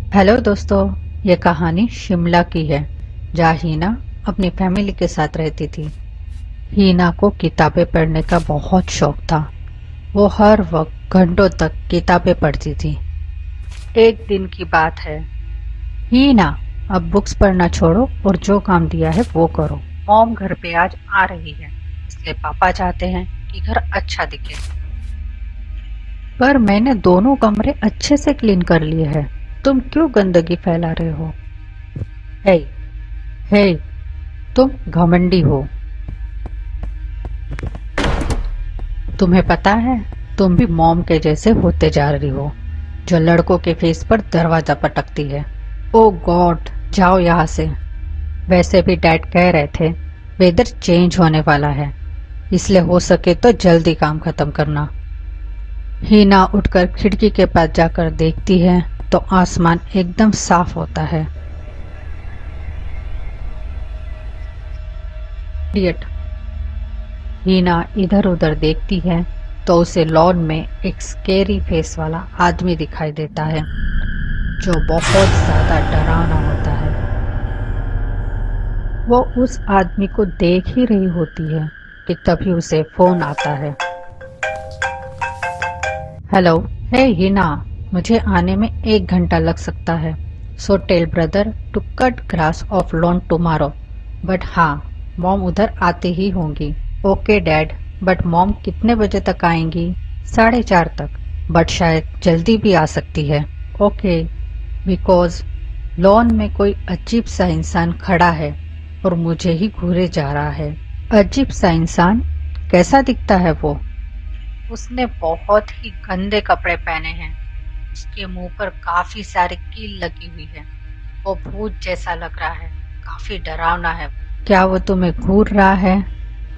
Hello दोस्तों, ये कहानी शिमला की है जहाँ हीना अपनी फैमिली के साथ रहती थी। हीना को किताबें पढ़ने का बहुत शौक था। वो हर वक्त घंटों तक किताबें पढ़ती थी। एक दिन की बात है। हीना, अब बुक्स पढ़ना छोड़ो और जो काम दिया है वो करो। मॉम घर पे आज आ रही है, इसलिए पापा चाहते हैं कि घर अच्छा दिखे। पर मैंने दोनों कमरे अच्छे से क्लीन कर लिए हैं। तुम क्यों गंदगी फैला रहे हो? हे, हे, तुम घमंडी हो। तुम्हें पता है, तुम भी मॉम के जैसे होते जा रही हो, जो लड़कों के फेस पर दरवाजा पटकती है। ओ गॉड, जाओ यहाँ से। वैसे भी डैड कह रहे थे वेदर चेंज होने वाला है, इसलिए हो सके तो जल्दी काम खत्म करना। हीना उठकर खिड़की के पास जाकर देखती है तो आसमान एकदम साफ होता है। इडियट। हीना इधर उधर देखती है तो उसे लॉन में एक स्केरी फेस वाला आदमी दिखाई देता है, जो बहुत ज्यादा डरावना होता है। वो उस आदमी को देख ही रही होती है कि तभी उसे फोन आता है। हेलो, हे हीना, मुझे आने में 1 घंटा लग सकता है। So tell brother to cut grass off lawn tomorrow. But हाँ, मॉम उधर आती ही होंगी। ओके डैड, बट मॉम कितने बजे तक आएंगी? 4:30 तक, बट शायद जल्दी भी आ सकती है। ओके, बिकॉज लॉन में कोई अजीब सा इंसान खड़ा है और मुझे ही घूरे जा रहा है। अजीब सा इंसान? कैसा दिखता है वो? उसने बहुत ही गंदे कपड़े पहने हैं। उसके मुंह पर काफी सारी कील लगी हुई है। वो भूत जैसा लग रहा है, काफी डरावना है। क्या वो तुम्हें घूर रहा है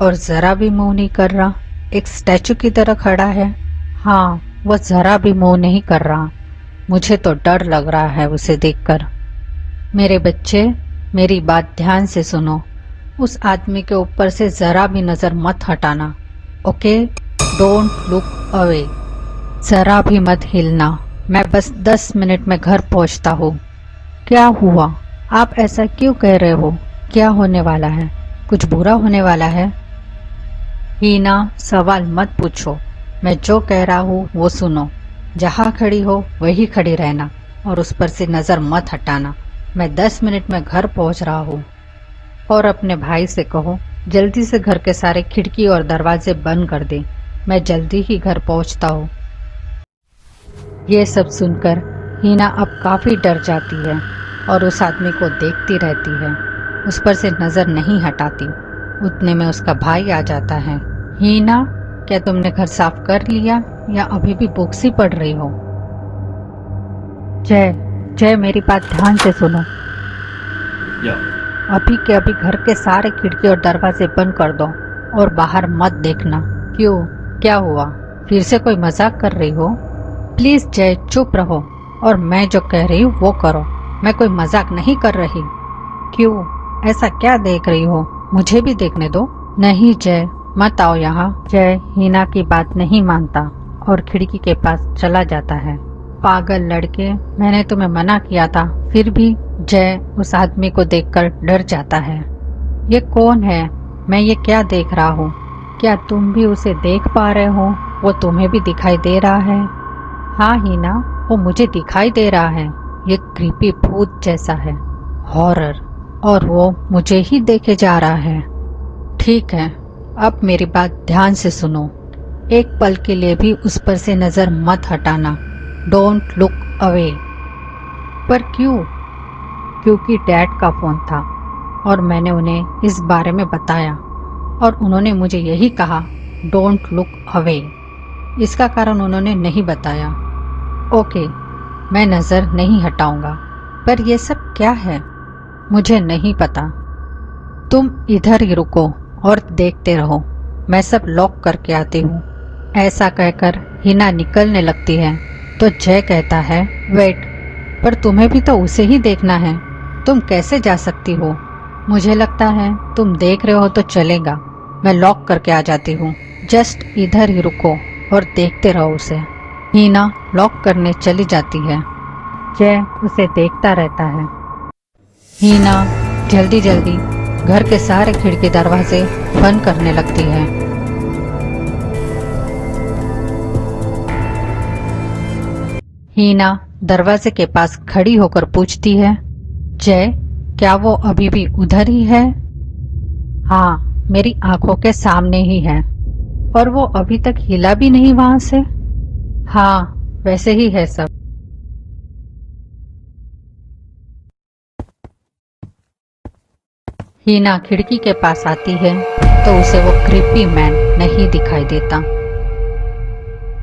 और जरा भी मुंह नहीं कर रहा? एक स्टैचू की तरह खड़ा है। हाँ, वो जरा भी मुंह नहीं कर रहा। मुझे तो डर लग रहा है उसे देखकर। मेरे बच्चे, मेरी बात ध्यान से सुनो। उस आदमी के ऊपर से जरा भी नजर मत हटाना। Okay, don't look away. जरा भी मत हिलना। मैं बस 10 मिनट में घर पहुंचता हूँ। क्या हुआ? आप ऐसा क्यों कह रहे हो? क्या होने वाला है? कुछ बुरा होने वाला है? हीना, सवाल मत पूछो। मैं जो कह रहा हूँ वो सुनो। जहाँ खड़ी हो वही खड़ी रहना और उस पर से नजर मत हटाना। मैं 10 मिनट में घर पहुंच रहा हूँ। और अपने भाई से कहो जल्दी से घर के सारे खिड़की और दरवाजे बंद कर दे। मैं जल्दी ही घर पहुंचता हूँ। ये सब सुनकर हीना अब काफी डर जाती है और उस आदमी को देखती रहती है। उस पर से नजर नहीं हटाती। उतने में उसका भाई आ जाता है। हीना, क्या तुमने घर साफ कर लिया या अभी भी बुक्स ही पढ़ रही हो? जय, जय, मेरी बात ध्यान से सुनो। या अभी के अभी घर के सारे खिड़की और दरवाजे बंद कर दो और बाहर मत देखना। क्यों, क्या हुआ? फिर से कोई मजाक कर रही हो? प्लीज जय, चुप रहो और मैं जो कह रही हूँ वो करो। मैं कोई मजाक नहीं कर रही। क्यों, ऐसा क्या देख रही हो? मुझे भी देखने दो। नहीं जय, मत आओ यहाँ। जय हीना की बात नहीं मानता और खिड़की के पास चला जाता है। पागल लड़के, मैंने तुम्हें मना किया था। फिर भी जय उस आदमी को देखकर डर जाता है। ये कौन है? मैं ये क्या देख रहा हूँ? क्या तुम भी उसे देख पा रहे हो? वो तुम्हें भी दिखाई दे रहा है? हाँ हीना, वो मुझे दिखाई दे रहा है। ये क्रीपी भूत जैसा है, हॉरर, और वो मुझे ही देखे जा रहा है। ठीक है, अब मेरी बात ध्यान से सुनो। एक पल के लिए भी उस पर से नजर मत हटाना। Don't look away. पर क्यों? क्योंकि डैड का फोन था और मैंने उन्हें इस बारे में बताया और उन्होंने मुझे यही कहा, डोंट लुक अवे। इसका कारण उन्होंने नहीं बताया। ओके, मैं नजर नहीं हटाऊंगा। पर यह सब क्या है? मुझे नहीं पता। तुम इधर ही रुको और देखते रहो। मैं सब लॉक करके आती हूँ। ऐसा कहकर हिना निकलने लगती है तो जय कहता है, वेट, पर तुम्हें भी तो उसे ही देखना है। तुम कैसे जा सकती हो? मुझे लगता है तुम देख रहे हो तो चलेगा। मैं लॉक करके आ जाती हूँ। जस्ट इधर ही रुको और देखते रहो उसे। हीना लॉक करने चली जाती है। जय उसे देखता रहता है। हीना जल्दी जल्दी घर के सारे खिड़की दरवाजे बंद करने लगती है। हीना दरवाजे के पास खड़ी होकर पूछती है, जय क्या वो अभी भी उधर ही है? हाँ, मेरी आंखों के सामने ही है। और वो अभी तक हिला भी नहीं वहां से? हाँ, वैसे ही है सब। हीना खिड़की के पास आती है तो उसे वो क्रीपी मैन नहीं दिखाई देता।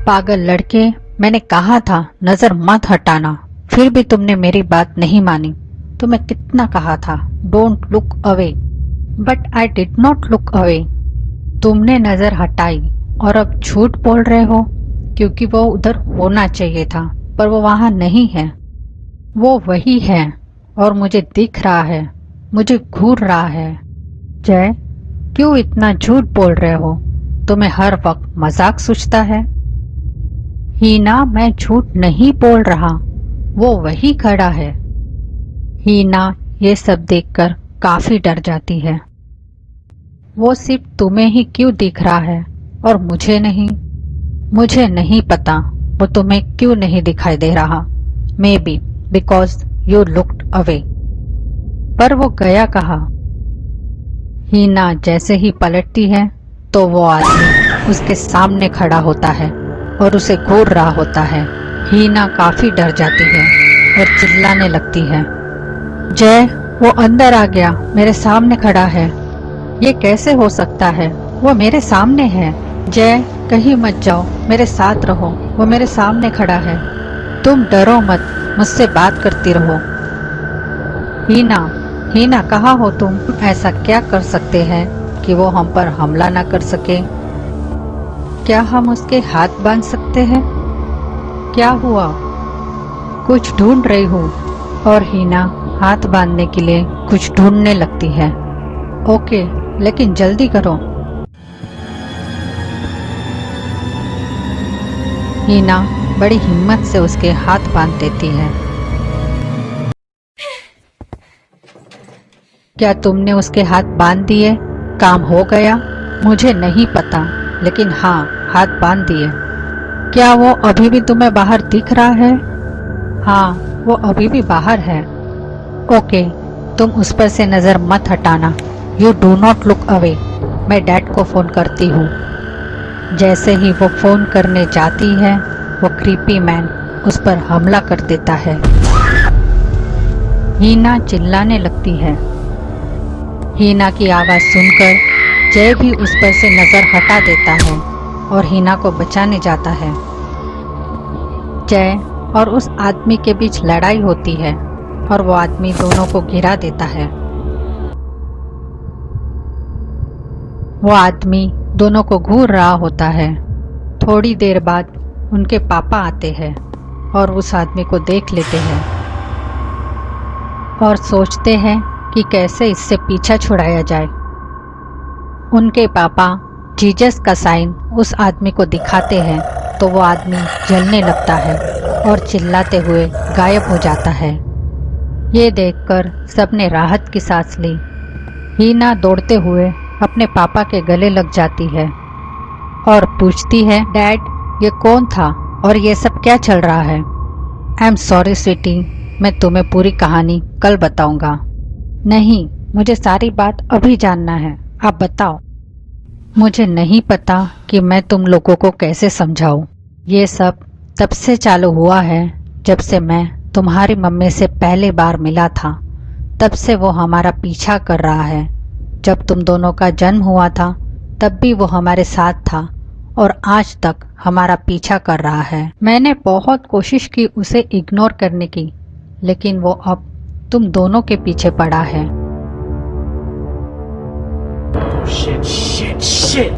पागल लड़के, मैंने कहा था नजर मत हटाना, फिर भी तुमने मेरी बात नहीं मानी। तुम्हें कितना कहा था, don't look away, but I did not look away. तुमने नजर हटाई और अब झूठ बोल रहे हो, क्योंकि वो उधर होना चाहिए था पर वो वहां नहीं है। वो वही है और मुझे दिख रहा है, मुझे घूर रहा है। जय क्यों इतना झूठ बोल रहे हो? तुम्हें हर वक्त मजाक सूझता है। हीना मैं झूठ नहीं बोल रहा, वो वही खड़ा है। हीना ये सब देखकर काफी डर जाती है। वो सिर्फ तुम्हें ही क्यों दिख रहा है और मुझे नहीं? मुझे नहीं पता वो तुम्हें क्यों नहीं दिखाई दे रहा। May be because you looked away. पर वो गया कहाँ? हीना जैसे ही पलटती है तो वो आदमी उसके सामने खड़ा होता है और उसे घूर रहा होता है। हीना काफी डर जाती है और चिल्लाने लगती है, जय वो अंदर आ गया, मेरे सामने खड़ा है। ये कैसे हो सकता है? वो मेरे सामने है। जय कहीं मत जाओ, मेरे साथ रहो, वो मेरे सामने खड़ा है। तुम डरो मत, मुझसे बात करती रहो। हीना हीना कहाँ हो तुम? ऐसा क्या कर सकते हैं कि वो हम पर हमला ना कर सके? क्या हम उसके हाथ बांध सकते हैं? क्या हुआ? कुछ ढूंढ रही हूँ। और हीना हाथ बांधने के लिए कुछ ढूंढने लगती है। ओके, लेकिन जल्दी करो। हीना बड़ी हिम्मत से उसके हाथ बांध देती है। क्या तुमने उसके हाथ बांध दिए? काम हो गया? मुझे नहीं पता, लेकिन हाँ, हाथ बांध दिए। क्या वो अभी भी तुम्हें बाहर दिख रहा है? हाँ, वो अभी भी बाहर है। ओके, तुम उस पर से नजर मत हटाना। You do not look away. मैं डैड को फोन करती हूँ। जैसे ही वो फोन करने जाती है, वो क्रीपी मैन उस पर हमला कर देता है। हीना चिल्लाने लगती है। हीना की आवाज सुनकर जय भी उस पर से नजर हटा देता है और हीना को बचाने जाता है। जय और उस आदमी के बीच लड़ाई होती है और वो आदमी दोनों को गिरा देता है। वो आदमी दोनों को घूर रहा होता है। थोड़ी देर बाद उनके पापा आते हैं और उस आदमी को देख लेते हैं और सोचते हैं कि कैसे इससे पीछा छुड़ाया जाए। उनके पापा जीसस का साइन उस आदमी को दिखाते हैं तो वो आदमी जलने लगता है और चिल्लाते हुए गायब हो जाता है। ये देखकर सबने राहत की सांस ली। हीना दौड़ते हुए अपने पापा के गले लग जाती है और पूछती है, डैड ये कौन था और ये सब क्या चल रहा है? आई एम सॉरी स्वीटी, मैं तुम्हें पूरी कहानी कल बताऊंगा। नहीं, मुझे सारी बात अभी जानना है, आप बताओ। मुझे नहीं पता कि मैं तुम लोगों को कैसे समझाऊं। ये सब तब से चालू हुआ है जब से मैं तुम्हारी मम्मी से पहली बार मिला था। तब से वो हमारा पीछा कर रहा है। जब तुम दोनों का जन्म हुआ था तब भी वो हमारे साथ था और आज तक हमारा पीछा कर रहा है। मैंने बहुत कोशिश की उसे इग्नोर करने की, लेकिन वो अब तुम दोनों के पीछे पड़ा है। Shit.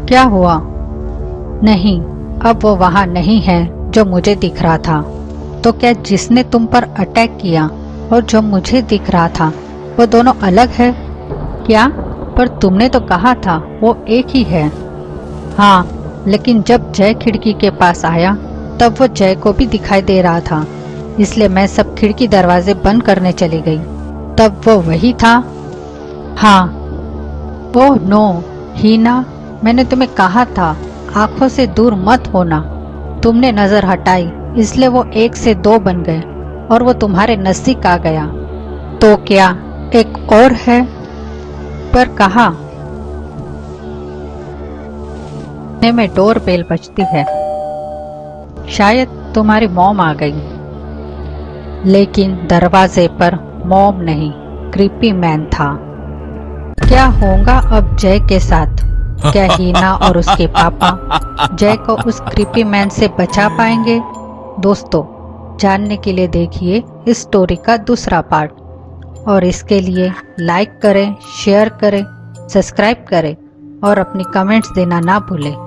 क्या हुआ? नहीं, अब वो वहाँ नहीं है जो मुझे दिख रहा था। तो क्या जिसने तुम पर अटैक किया और जो मुझे दिख रहा था वो दोनों अलग है क्या? पर तुमने तो कहा था वो एक ही है। हाँ, लेकिन जब जय खिड़की के पास आया तब वो जय को भी दिखाई दे रहा था। इसलिए मैं सब खिड़की दरवाजे बंद करने चली गई। तब वो वही था। हाँ। ओह नो हीना, मैंने तुम्हें कहा था आंखों से दूर मत होना। तुमने नजर हटाई इसलिए वो 1 से 2 बन गए और वो तुम्हारे नजदीक आ गया। तो क्या एक और है? पर कहा? में डोर बेल बजती है। शायद तुम्हारी मॉम आ गई। लेकिन दरवाजे पर मॉम नहीं, क्रीपी मैन था। क्या होगा अब जय के साथ? क्या हीना और उसके पापा जय को उस क्रीपी मैन से बचा पाएंगे? दोस्तों, जानने के लिए देखिए इस स्टोरी का दूसरा पार्ट, और इसके लिए लाइक करें, शेयर करें, सब्सक्राइब करें और अपनी कमेंट्स देना ना भूलें।